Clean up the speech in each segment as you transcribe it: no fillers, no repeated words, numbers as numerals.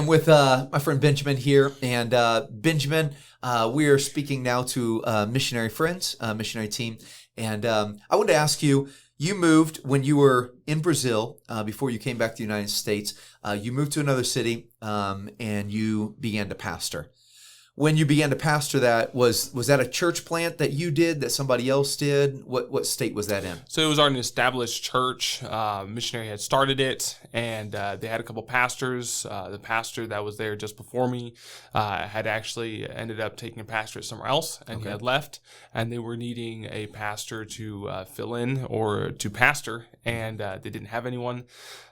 I'm with my friend Benjamin here, and Benjamin, we are speaking now to missionary friends, missionary team, and I wanted to ask you. You moved when you were in Brazil before you came back to the United States. You moved to another city and you began to pastor. When you began to pastor, that was that a church plant that you did, that somebody else did? What state was that in? So it was an established church. Missionary had started it, and they had a couple pastors. The pastor that was there just before me had actually ended up taking a pastorate somewhere else, and he had left, and they were needing a pastor to fill in or to pastor, and they didn't have anyone.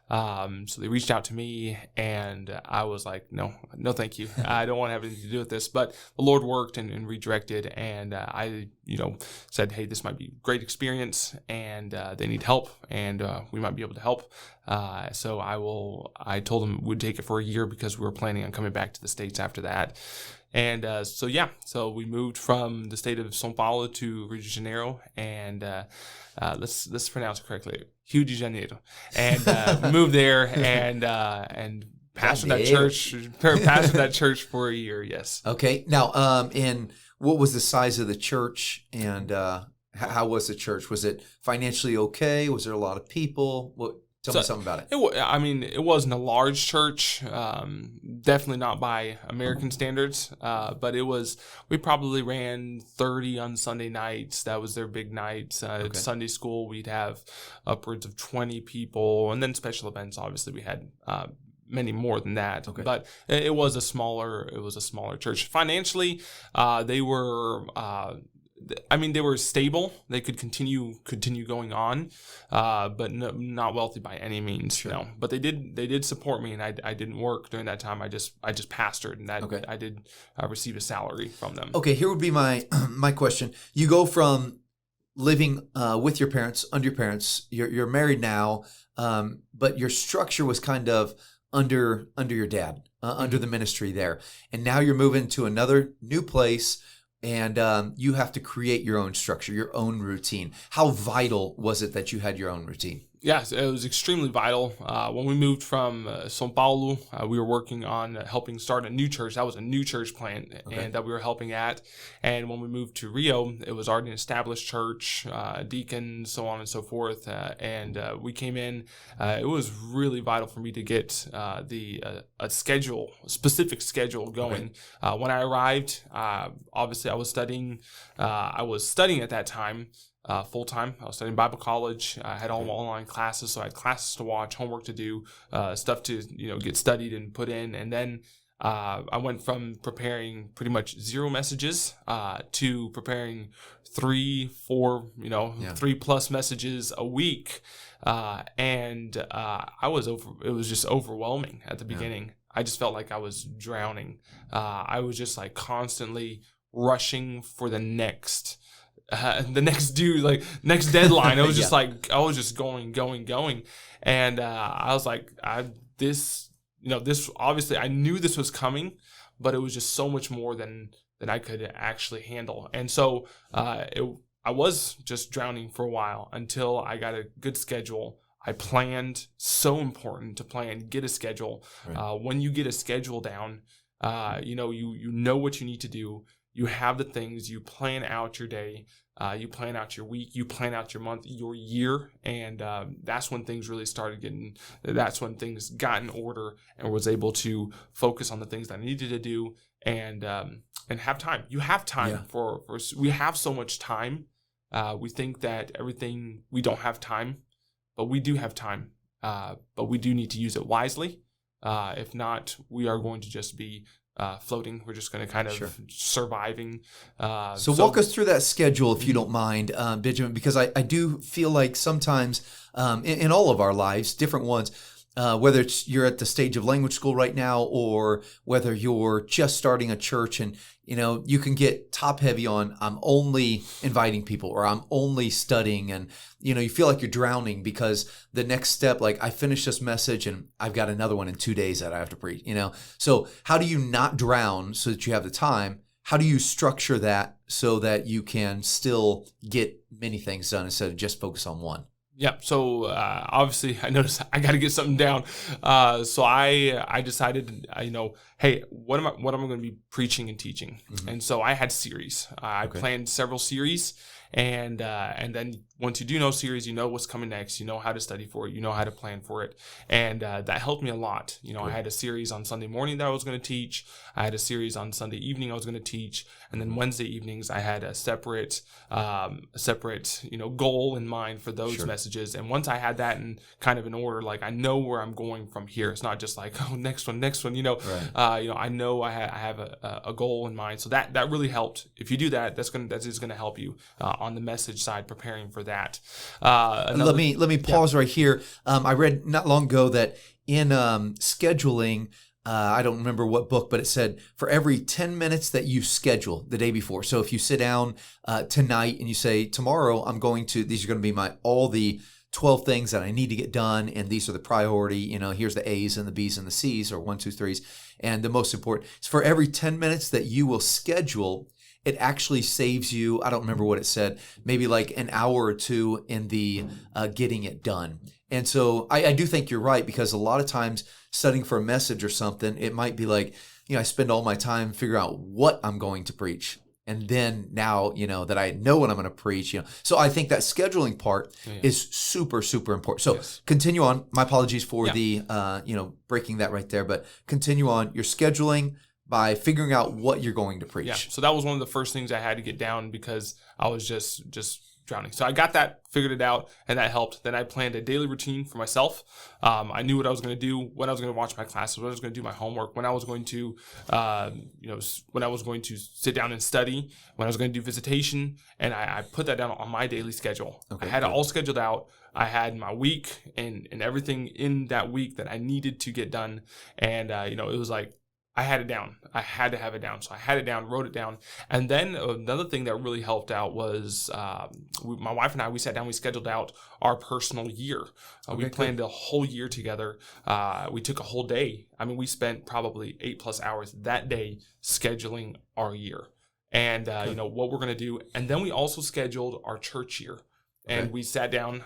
So they reached out to me, and I was like, no, thank you. I don't want to have anything to do with this. But the Lord worked and redirected, and I, said, hey, this might be a great experience, and they need help, and we might be able to help. So I told them we'd take it for a year because we were planning on coming back to the States after that. And so we moved from the state of São Paulo to Rio de Janeiro, and let's pronounce it correctly, Rio de Janeiro, and we moved there and pastored that church for a year. Yes. Okay. Now, and what was the size of the church, and how was the church? Was it financially okay? Was there a lot of people? Tell me something about it. It wasn't a large church, definitely not by American standards, but we probably ran 30 on Sunday nights. That was their big nights. At Sunday school, we'd have upwards of 20 people, and then special events, obviously, we had many more than that. Okay. But it was a smaller church. Financially, they were stable. They could continue going on, but not wealthy by any means. Sure. No. But they did support me, and I didn't work during that time. I just pastored, and I did receive a salary from them. Okay, here would be my my question. You go from living with your parents, under your parents. You're married now, but your structure was kind of under your dad, under the ministry there, and now you're moving to another new place. And you have to create your own structure, your own routine. How vital was it that you had your own routine? Yes, it was extremely vital. When we moved from São Paulo, we were working on helping start a new church. That was a new church plant, and that we were helping at. And when we moved to Rio, it was already an established church, deacons, so on and so forth. And we came in. It was really vital for me to get a specific schedule going. Okay. When I arrived, obviously I was studying. At that time. Full time. I was studying Bible college. I had all online classes, so I had classes to watch, homework to do, stuff to get studied and put in. And then I went from preparing pretty much 0 messages to preparing 3, 4, 3+ messages a week. And it was just overwhelming at the beginning. I just felt like I was drowning. I was just like constantly rushing for the next deadline. It was just like I was just going, and I was like, this obviously I knew this was coming, but it was just so much more than I could actually handle, and so I was just drowning for a while until I got a good schedule. I planned. So important to plan, get a schedule. Right. When you get a schedule down, you know what you need to do. You have the things, you plan out your day, you plan out your week, you plan out your month, your year, and that's when things really that's when things got in order and was able to focus on the things that I needed to do and have time. You have time we have so much time. We think that we don't have time, but we do have time, but we do need to use it wisely. If not, we are going to just be floating. We're just going to kind of surviving. So walk us through that schedule, if you don't mind, Benjamin, because I do feel like sometimes in all of our lives, different ones, whether you're at the stage of language school right now or whether you're just starting a church and, you can get top heavy on I'm only inviting people or I'm only studying and, you feel like you're drowning because the next step, like I finished this message and I've got another one in 2 days that I have to preach, So how do you not drown so that you have the time? How do you structure that so that you can still get many things done instead of just focus on one? Yeah. So obviously, I noticed I got to get something down. So I decided, hey, what am I going to be preaching and teaching? Mm-hmm. And so I had series. I planned several series, and then once you do know series, you know what's coming next. You know how to study for it. You know how to plan for it, and that helped me a lot. I had a series on Sunday morning that I was going to teach. I had a series on Sunday evening I was going to teach, and then Wednesday evenings I had a separate goal in mind for those messages. And once I had that in kind of in order, like I know where I'm going from here. It's not just like, oh, next one. Right. I know I have a goal in mind. So that really helped. If you do that, that's just gonna help you on the message side, preparing for that. Let me pause right here. I read not long ago that in scheduling, I don't remember what book, but it said for every 10 minutes that you schedule the day before. So if you sit down tonight and you say, tomorrow these are going to be all the 12 things that I need to get done, and these are the priority, here's the A's and the B's and the C's, or 1, 2, 3s. And the most important is for every 10 minutes that you will schedule, it actually saves you, I don't remember what it said, maybe like an hour or two in the getting it done. And so I do think you're right, because a lot of times studying for a message or something, it might be like, I spend all my time figuring out what I'm going to preach. And then now, that I know what I'm going to preach, So I think that scheduling part is super, super important. So continue on. My apologies for the, breaking that right there, but continue on. You're scheduling by figuring out what you're going to preach. Yeah. So that was one of the first things I had to get down, because I was just drowning. So I got that, figured it out, and that helped. Then I planned a daily routine for myself. I knew what I was going to do, when I was going to watch my classes, when I was going to do my homework, when I was going to, when I was going to sit down and study, when I was going to do visitation, and I put that down on my daily schedule. Okay, I had it all scheduled out. I had my week and everything in that week that I needed to get done, and it was like, I had it down. I had to have it down. So I had it down, wrote it down. And then another thing that really helped out was my wife and I, we sat down, we scheduled out our personal year. We planned a whole year together. We took a whole day. I mean, we spent probably 8+ hours that day scheduling our year and, what we're going to do. And then we also scheduled our church year. And I sat down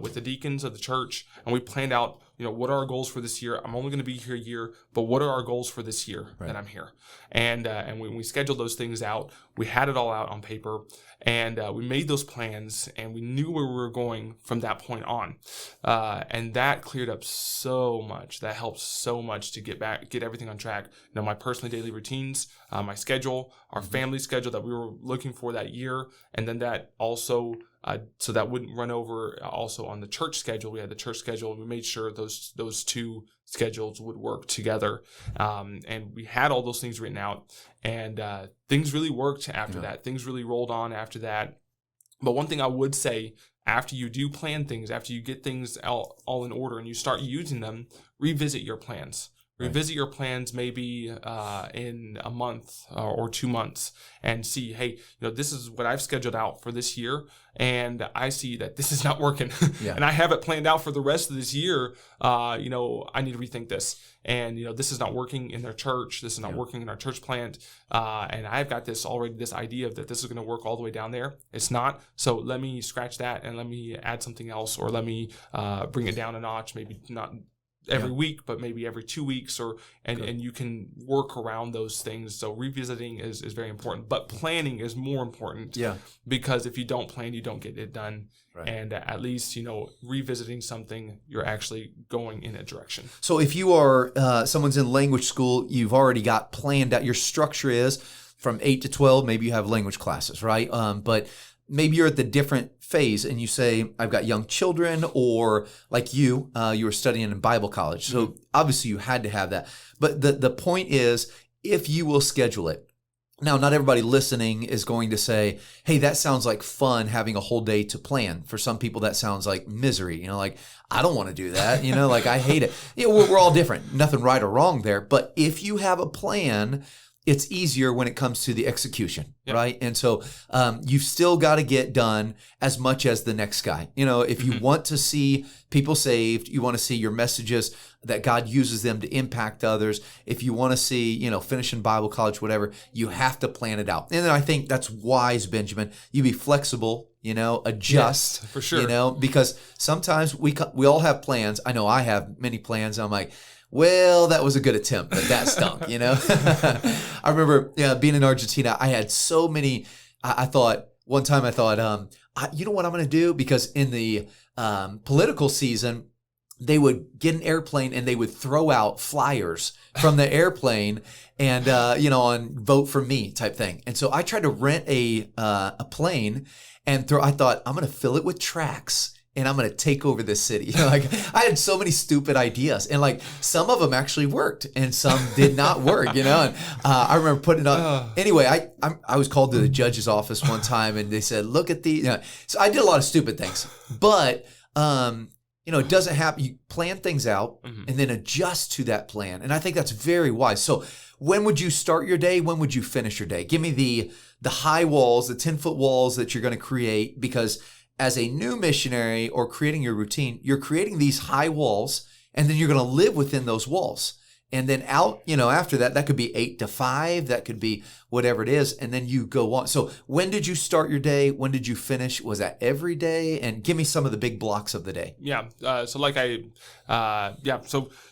with the deacons of the church, and we planned out, what are our goals for this year? I'm only going to be here a year, but what are our goals for this year that I'm here? And when we scheduled those things out, we had it all out on paper, and we made those plans, and we knew where we were going from that point on. And that cleared up so much. That helped so much to get everything on track. My personal daily routines, my schedule, our family schedule that we were looking for that year, and then that also so that wouldn't run over also on the church schedule. We had the church schedule, and we made sure those two schedules would work together. And we had all those things written out, and things really worked after that. Things really rolled on after that. But one thing I would say, after you do plan things, after you get things all in order and you start using them, revisit your plans. Revisit your plans maybe in a month or 2 months and see, hey, this is what I've scheduled out for this year, and I see that this is not working. And I have it planned out for the rest of this year. I need to rethink this. And, this is not working in their church. This is not working in our church plant. And I've got this idea of that this is going to work all the way down there. It's not. So let me scratch that and let me add something else, or let me bring it down a notch, maybe not every week, but maybe every 2 weeks, and you can work around those things. So revisiting is very important, but planning is more important. Because if you don't plan, you don't get it done. And at least, revisiting something, you're actually going in a direction. So if you are someone's in language school, you've already got planned out, your structure is from 8 to 12, maybe you have language classes, right? But maybe you're at the different phase and you say, I've got young children, or like you were studying in Bible college. So obviously you had to have that. But the point is, if you will schedule it. Now, not everybody listening is going to say, hey, that sounds like fun, having a whole day to plan. For some people, that sounds like misery. Like, I don't want to do that. Like, I hate it. We're all different. Nothing right or wrong there. But if you have a plan, it's easier when it comes to the execution, Yep. right? And so you've still got to get done as much as the next guy. You know, if you want to see people saved, you want to see your messages that God uses them to impact others. If you want to see, you know, finishing Bible college, whatever, you have to plan it out. And I think that's wise, Benjamin. You be flexible, you know, adjust, Yes, for sure. you know, because sometimes we all have plans. I know I have many plans. I'm like, well, that was a good attempt, but that stunk, you know? I remember being in Argentina, I had so many, I thought, one time I thought, you know what I'm going to do? Because in the political season, they would get an airplane and they would throw out flyers from the airplane and, you know, on vote for me type thing. And so I tried to rent a plane and I thought, I'm going to fill it with tracks. And I'm going to take over this city. You know, like I had so many stupid ideas, and like some of them actually worked, and some did not work. You know, and I remember putting it up. Anyway, I was called to the judge's office one time, and they said, "Look at the." You know, so I did a lot of stupid things, but you know, it doesn't happen. You plan things out and then adjust to that plan, and I think that's very wise. So, when would you start your day? When would you finish your day? Give me the high walls, the 10-foot walls that you're going to create, because as a new missionary or creating your routine, you're creating these high walls, and then you're going to live within those walls. And then out, you know, after that, that could be 8 to 5, that could be whatever it is, and then you go on. So when did you start your day? When did you finish? Was that every day? And give me some of the big blocks of the day. Yeah. So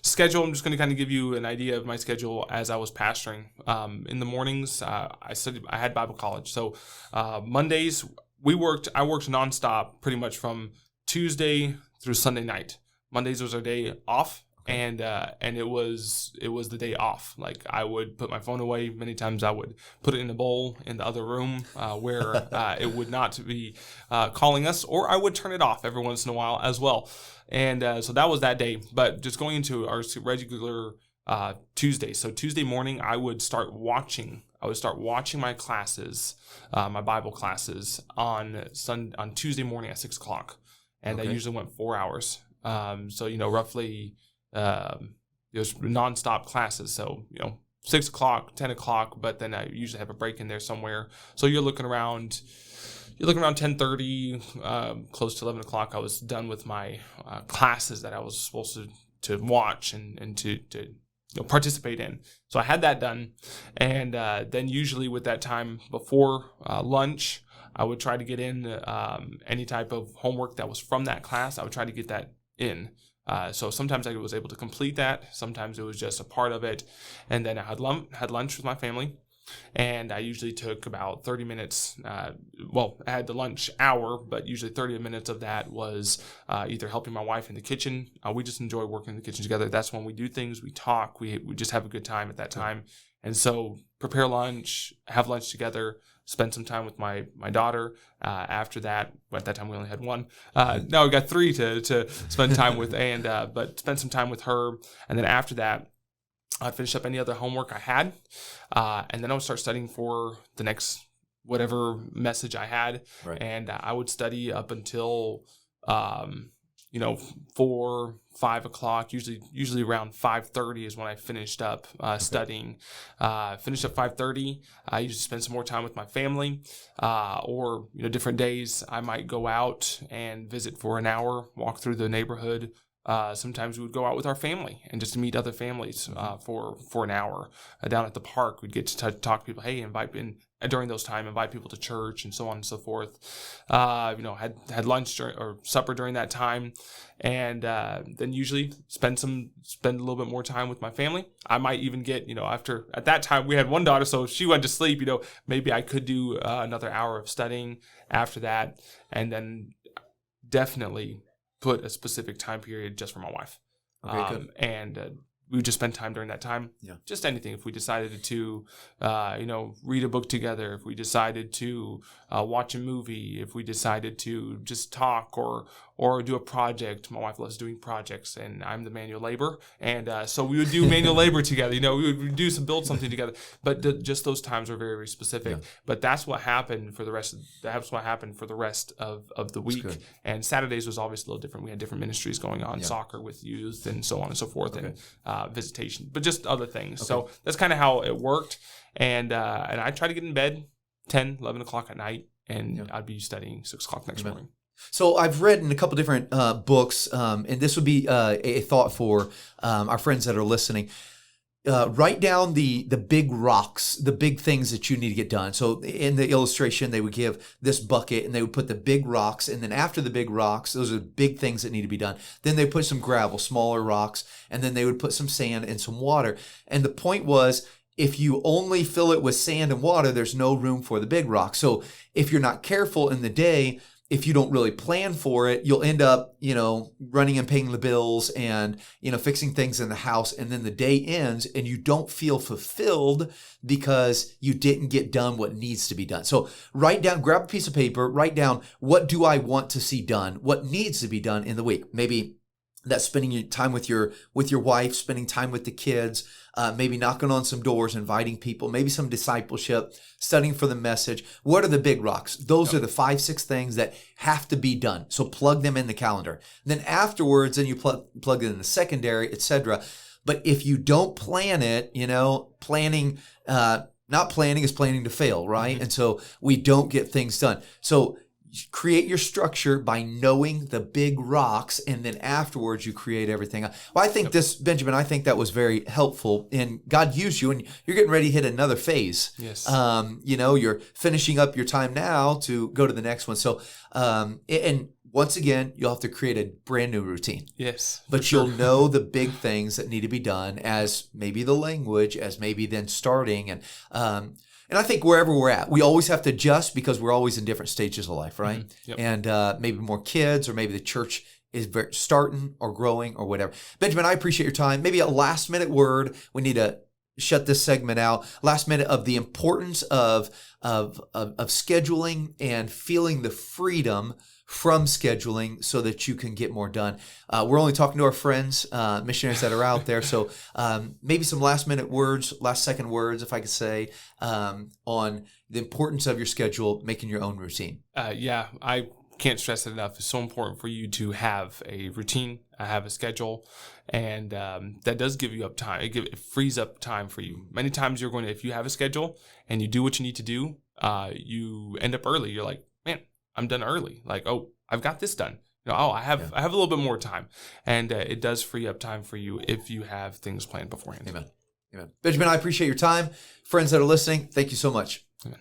schedule, I'm just going to kind of give you an idea of my schedule as I was pastoring. In the mornings, I had Bible college. So Mondays, I worked nonstop pretty much from Tuesday through Sunday night. Mondays was our day off, and it was the day off. Like I would put my phone away. Many times I would put it in a bowl in the other room where it would not be calling us, or I would turn it off every once in a while as well. And so that was that day. But just going into our regular Tuesday. So Tuesday morning, I would start watching my classes, my Bible classes on Tuesday morning at 6:00, and I usually went 4 hours. So you know, roughly, it was nonstop classes. So you know, 6:00, 10:00, but then I usually have a break in there somewhere. So you're looking around 10:30, close to 11:00. I was done with my classes that I was supposed to watch and to participate in. So I had that done, and then usually with that time before lunch, I would try to get in any type of homework that was from that class. I would try to get that in. So sometimes I was able to complete that. Sometimes it was just a part of it, and then I had lunch with my family. And I usually took about 30 minutes. I had the lunch hour, but usually 30 minutes of that was either helping my wife in the kitchen. We just enjoy working in the kitchen together. That's when we do things. We talk. We just have a good time at that time. And so prepare lunch, have lunch together, spend some time with my daughter. After that, at that time we only had one. Now we got 3 to spend time with, but spend some time with her. And then after that, I'd finish up any other homework I had, and then I would start studying for the next whatever message I had. Right. And I would study up until 4, 5 o'clock. Usually around 5:30 is when I finished up studying. Finished up 5:30. I usually spend some more time with my family, or different days I might go out and visit for an hour, walk through the neighborhood. Sometimes we would go out with our family and just meet other families for an hour down at the park. We'd get to talk to people. Hey, during those time, invite people to church and so on and so forth. Had lunch or supper during that time, and then usually spend a little bit more time with my family. I might even get at that time we had one daughter, so she went to sleep. Maybe I could do another hour of studying after that, and then definitely put a specific time period just for my wife. Okay, good. And we would just spend time during that time. Yeah. Just anything. If we decided to, read a book together, if we decided to watch a movie, if we decided to just talk or do a project. My wife loves doing projects, and I'm the manual labor. And so we would do manual labor together. We would build something together. But just those times are very, very specific. Yeah. But that's what happened for the rest of the week. And Saturdays was obviously a little different. We had different ministries going on, soccer with youth and so on and so forth, and visitation, but just other things. Okay. So that's kind of how it worked. And I try to get in bed 10, 11 o'clock at night, and Yeah. I'd be studying 6 o'clock next morning. So I've read in a couple different books, and this would be a thought for our friends that are listening. Write down the big rocks, the big things that you need to get done. So in the illustration, they would give this bucket and they would put the big rocks. And then after the big rocks, those are the big things that need to be done. Then they put some gravel, smaller rocks, and then they would put some sand and some water. And the point was, if you only fill it with sand and water, there's no room for the big rocks. So if you're not careful in the day, if you don't really plan for it, you'll end up, running and paying the bills and, fixing things in the house. And then the day ends and you don't feel fulfilled because you didn't get done what needs to be done. So grab a piece of paper, write down, what do I want to see done? What needs to be done in the week? Maybe that's spending your time with your wife, spending time with the kids, maybe knocking on some doors, inviting people, maybe some discipleship, studying for the message. What are the big rocks? Those are the 5-6 things that have to be done. So plug them in the calendar. Then afterwards, then you plug it in the secondary, etc. But if you don't plan it, planning, not planning is planning to fail, right? Mm-hmm. And so we don't get things done. So create your structure by knowing the big rocks, and then afterwards you create everything. Well, I think Benjamin, I think that was very helpful, and God used you, and you're getting ready to hit another phase. Yes. You're finishing up your time now to go to the next one. So, and once again, you'll have to create a brand new routine. Yes. But you'll know the big things that need to be done, as maybe the language, as maybe then starting, and I think wherever we're at, we always have to adjust because we're always in different stages of life, right? Mm-hmm. Yep. And maybe more kids, or maybe the church is starting or growing or whatever. Benjamin, I appreciate your time. Maybe a last minute word. We need to shut this segment out. Last minute of the importance of scheduling and feeling the freedom from scheduling so that you can get more done. We're only talking to our friends, missionaries that are out there. So maybe some last second words, if I could say, on the importance of your schedule, making your own routine. I can't stress it enough. It's so important for you to have a routine, have a schedule, and that does give you up time. It frees up time for you. Many times if you have a schedule and you do what you need to do, you end up early. You're like, man, I'm done early. Like, oh, I've got this done. I have a little bit more time, and it does free up time for you if you have things planned beforehand. Amen. Benjamin, I appreciate your time. Friends that are listening, thank you so much. Amen.